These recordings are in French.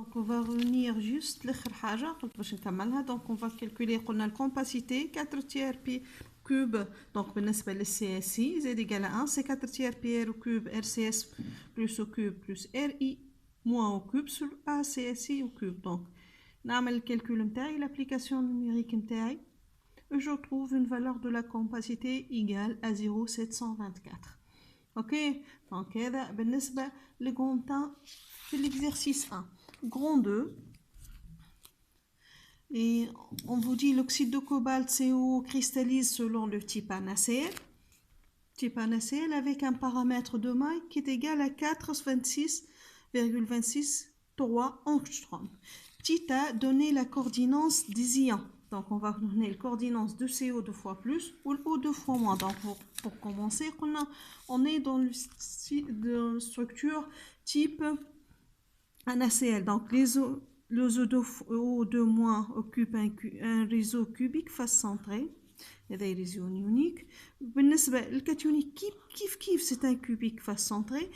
Donc on va revenir juste l'autre حاجة قلت باش نكملها. Donc on va calculer قلنا la compacité 4 tiers pi cube. Donc بالنسبة لل CSI z égale à 1 c'est 4 tiers pi r au cube RCS plus au cube plus RI moins au cube sur ACSI au cube. Donc نعمل الكالكول نتاعي l'application numérique نتاعي. Je trouve une valeur de la compacité égale à 0,724. Ok, donc هذا بالنسبة للغونتان في l'exercice 1. Grand 2. Et on vous dit l'oxyde de cobalt CO cristallise selon le type NaCl. Type NaCl avec un paramètre de maille qui est égal à 426,263 angstrom. Tita donner la coordinance des ions. Donc on va donner la coordinance de CO 2 fois plus ou O 2 fois moins. Donc pour commencer, on est dans la structure type NaCl. Donc les O2- occupe un réseau cubique face centré. هذا réseau ionique. بالنسبة للكاتيونيك كيف c'est un cubique face centré.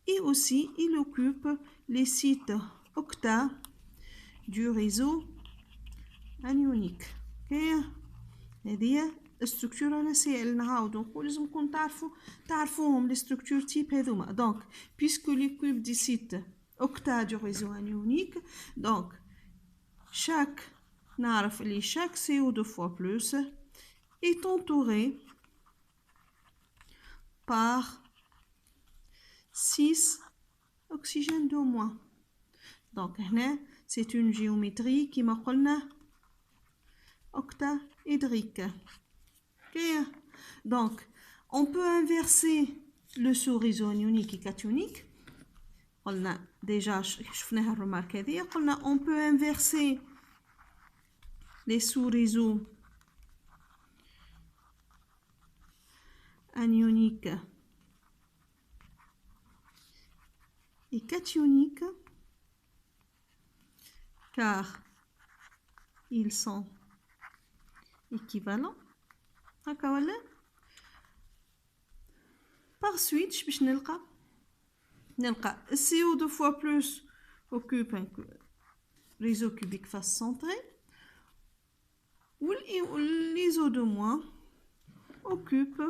Et aussi il occupe les sites octa du réseau anionique. Okay. هذه الستركتور NaCl نعاودو نقول لازمكم تعرفوهم les structures type هذوما. Donc puisque les cubes des sites octa du réseau anionique, donc chaque CO 2 fois plus est entouré par 6 oxygènes de moins. Donc c'est une géométrie qui m'a قلنا octaédrique. Okay. Donc on peut inverser le sous-réseau anionique et cationique. قلنا déjà شفناها الرمارك هذه. قلنا on peut inverser les sous-réseaux anioniques et cationiques car ils sont équivalents. هكا ولا par suite باش نلقى CO 2 fois plus occupe un réseau cubique face centré ou les O2- occupe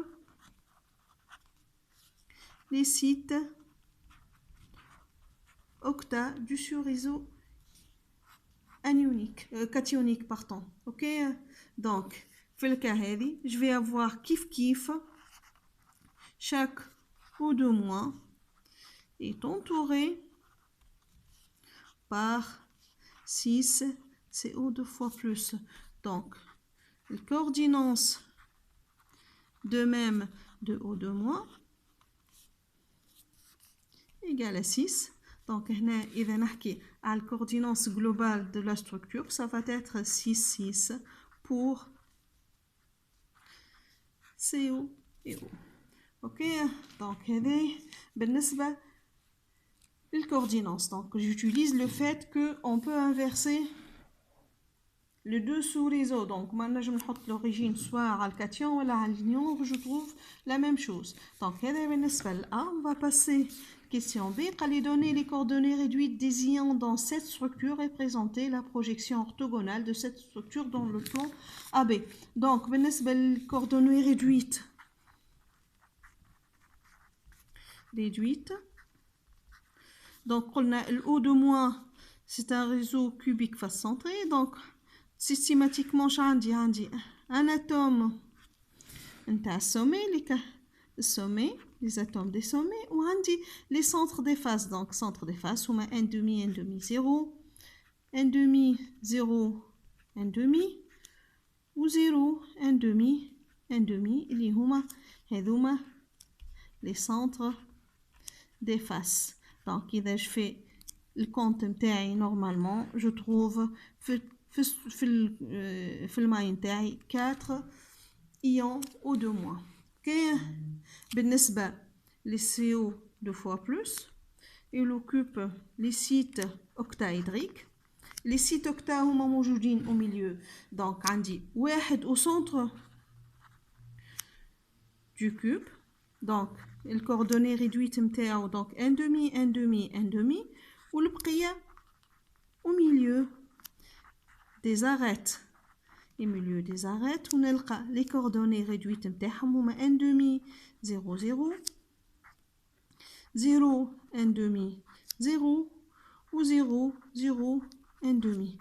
les sites octa du sur-réseau anionique, cationique, pardon. Ok, donc في الكا هذه je vais avoir كيف chaque O2- est entouré par 6 CO 2 fois plus. Donc la coordinance de même de O2- égale à 6. Donc إذا نحكي على la coordinance globale de la structure, ça va être 6 pour CO et O. Ok, donc بالنسبة للcoordinance. Donc j'utilise le fait qu'on peut inverser les deux sous-réseaux. Donc maintenant je نحط l'origine soit على الcation ou على l'union, je trouve la même chose. Donc بالنسبة ل A, on va passer question B. قال لي donner les coordonnées réduites des ions dans cette structure et présenter la projection orthogonale de cette structure dans le plan AB. Donc بالنسبة les coordonnées réduites donc le O2- c'est un réseau cubique face centré. Donc systématiquement j'ai un atome sommet, les atomes des sommets, ou les centres des faces. Donc centre des faces on a 1,5, 0, 1,5, 0, 1,5 ou 0, 1,5, 1,5 اللي هما les centres des faces. Donc إذا je fais le compte نتاعي normalement je trouve في الماء نتاعي 4 ions O2-. Okay. بالنسبة les CO 2 fois plus, il occupe les sites octaédriques. Les sites octa هما موجودين au milieu. Donc عندي واحد au centre du cube. Donc les coordonnées réduites نتاعو donc 1,5 1,5 1,5 والبقية des arêtes. Et milieu des arêtes, on a les coordonnées réduites نتاعهم 1 demi 0 0 0 1 demi 0 و 0 0 1 demi.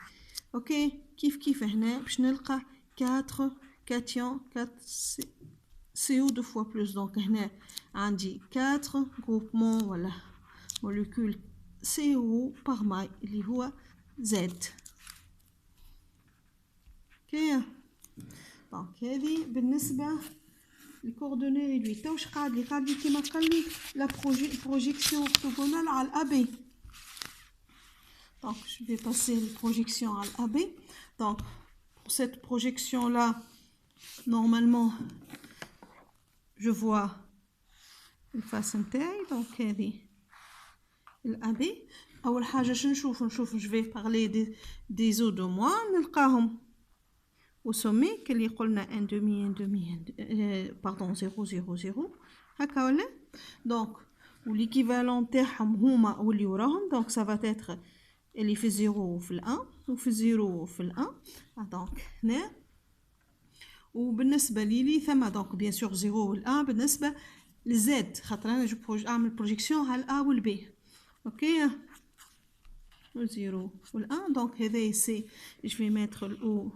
OK كيف هنا باش نلقى 4 cation 4 CO 2 fois plus. Donc هنا عندي 4 groupements ولا molécules CO par maille اللي هو Z. OK دونك هذه بالنسبه للكوردوني ريدويت. واش قاعد لي كيما قال لي لا بروجيكسيون orthogonale على الابي. Donc je vais passer les projections à l'AB. Donc pour cette projection là, normalement je vois une face interne. Donc l'AB. أول حاجة نشوف je vais parler des os de moi. نلقاهم au sommet اللي قلنا 1 demi pardon 0 0 0 هكا ولا. Donc l'équivalent تاعهم هما واللي وراهم. Donc ça va être اللي في 0 في 1 وفي 0 في 1. دونك هنا وبالنسبه لي ثم دونك بيان سور 0 وال1 بالنسبه لزد خاطر انا اعمل بروجيكسيون على الA والB. اوكي 0 وال1. دونك هذا سي جو في ميتر الاو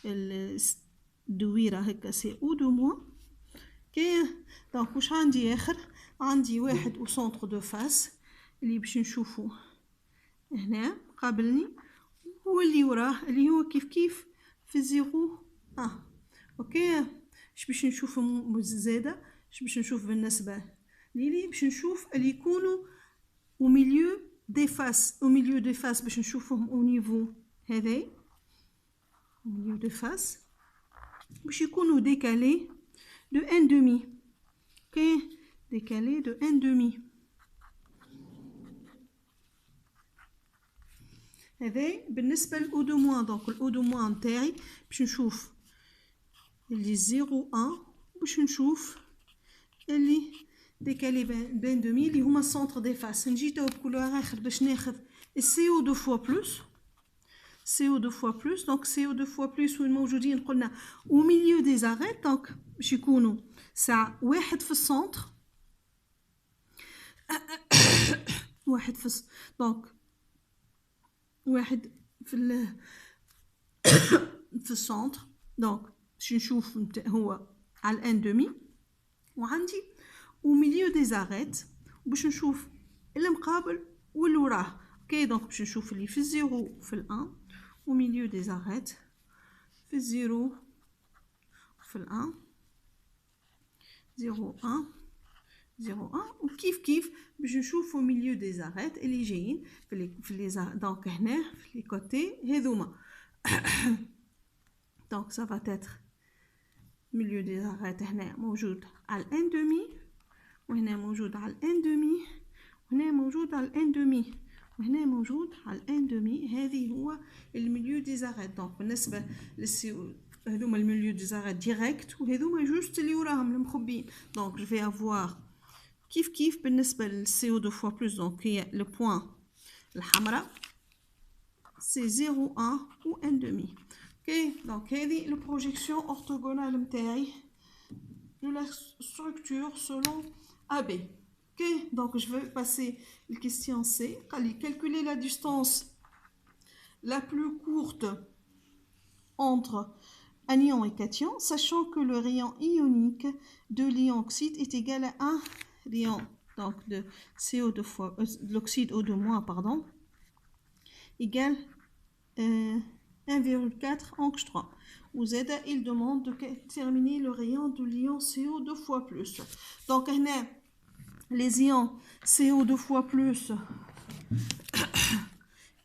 الدويره هكا سي او دو موان. اوكي دونك واش عندي اخر؟ عندي واحد او سونتر دو فاس اللي باش نشوفو هنا قابلني هو اللي وراه اللي هو كيف في 0 اوكي اش باش نشوف زاده اش باش نشوف بالنسبه لي باش نشوف اللي يكونوا au milieu des faces باش نشوفهم au niveau هذاي au milieu des faces باش يكونوا décalés de 1 demi. اوكي décalés de 1 demi. هذا بالنسبه للأو دو موان. دونك الأو دو موان نتاعي باش نشوف اللي 0 1 باش نشوف اللي ديكالي بين دومي اللي هما السونتر دي فاس. نجي تو بكولور اخر باش ناخذ السي او 2 فوا بلس سي او 2 فوا بلس. دونك سي او 2 فوا بلس وين موجودين قلنا او ميليو دي زاريت. دونك باش يكونوا ساعه واحد في السونتر واحد في دونك واحد في في السونتر. دونك باش نشوف هو على الان دومي وعندي او ميليو دي زاريت باش نشوف المقابل واللي وراه. اوكي دونك باش نشوف اللي في 0 في الان او ميليو دي زاريت في 0 في الان 0 1 0 1 وكيف باش نشوفوا ميليو دي زاريت اللي جايين في لي دونك هنا في لي كوتي هذوما. دونك سا فا تيتر ميليو دي زاريت هنا موجود على الان دومي وهنا موجود على الان دومي وهنا موجود على الان دومي وهنا موجود على الان دومي. هذه هو الميليو دي زاريت. دونك بالنسبه للسي هذوما الميليو دي زاريت ديريكت وهذوما جوست اللي وراهم المخبيين. دونك جو في افوار كيف بالنسبه للسي او 2 فوا بلس. دونك هي لو بوين الحمراء سي 0 1 و 1 demi. اوكي دونك هذه لو بروجيكسيون اورتوغونال نتاعي de la structure selon AB. Ok, donc je vais passer la question C. Calculer la distance la plus courte entre anion et cation, sachant que le rayon ionique de l'ion oxyde est égal à 1 rayon donc de CO2 fois de l'oxyde O2- pardon égale 1,4 angstrom. Ou Z, il demande de déterminer le rayon de l'ion CO 2 fois plus. Donc, les ions CO 2 fois plus,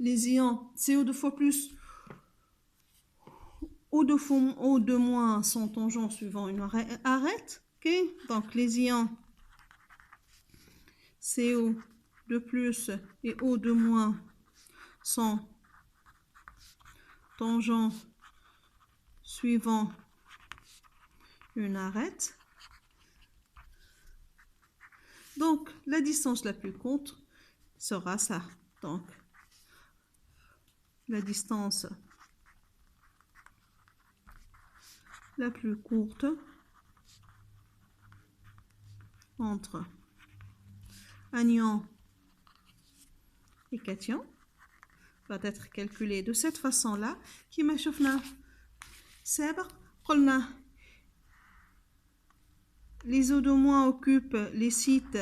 les ions CO 2 fois plus O2- sont tangents suivant une arête. Okay? Donc, les ions CO 2 plus et O2- sont tangents suivant une arête. Donc, la distance la plus courte sera ça. Donc, la distance la plus courte entre anion et cation va être calculée de cette façon-là. كما شفنا سابق قلنا les eaux de moins occupent les sites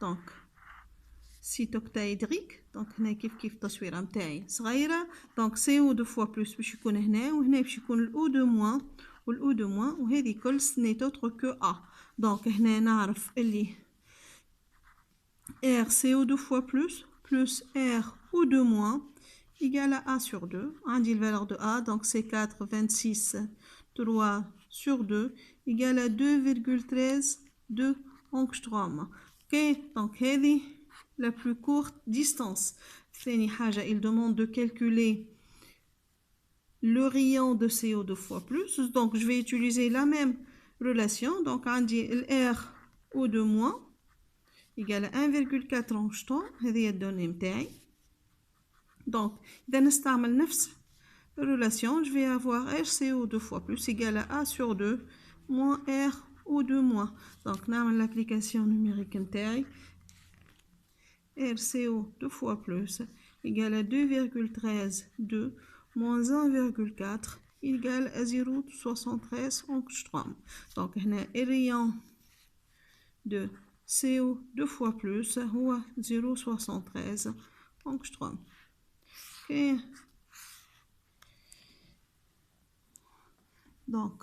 donc site octaédrique. donc هنا كيف التصويره نتاعي صغيره. donc CO 2 fois plus باش يكون هنا وهنا باش يكون الأو دو موان والأو دو موان وهذه كل سنيت اوتر كو A. donc هنا نعرف اللي R CO 2 fois plus R ou 2 moins égale à A sur 2. On dit la valeur de A, donc c'est 4, 26, 3 sur 2 égale à 2,13 angstrom. Ok, donc c'est la plus courte distance. Il demande de calculer le rayon de CO 2 fois plus. Donc je vais utiliser la même relation. Donc on dit R ou 2 moins égale à 1,4 angstrom. هذه الدوني متاعي. donc إذا نستعمل نفس relation je vais avoir RCO 2 fois plus égale à A sur 2 moins R ou 2 moins. donc نعمل l'application numérique نتاعي RCO 2 fois plus égale à 2,13 moins 1,4 égale à 0,73 angstrom. donc هنا الريون de CO 2 fois plus هو 0,73 angstrom. ok. donc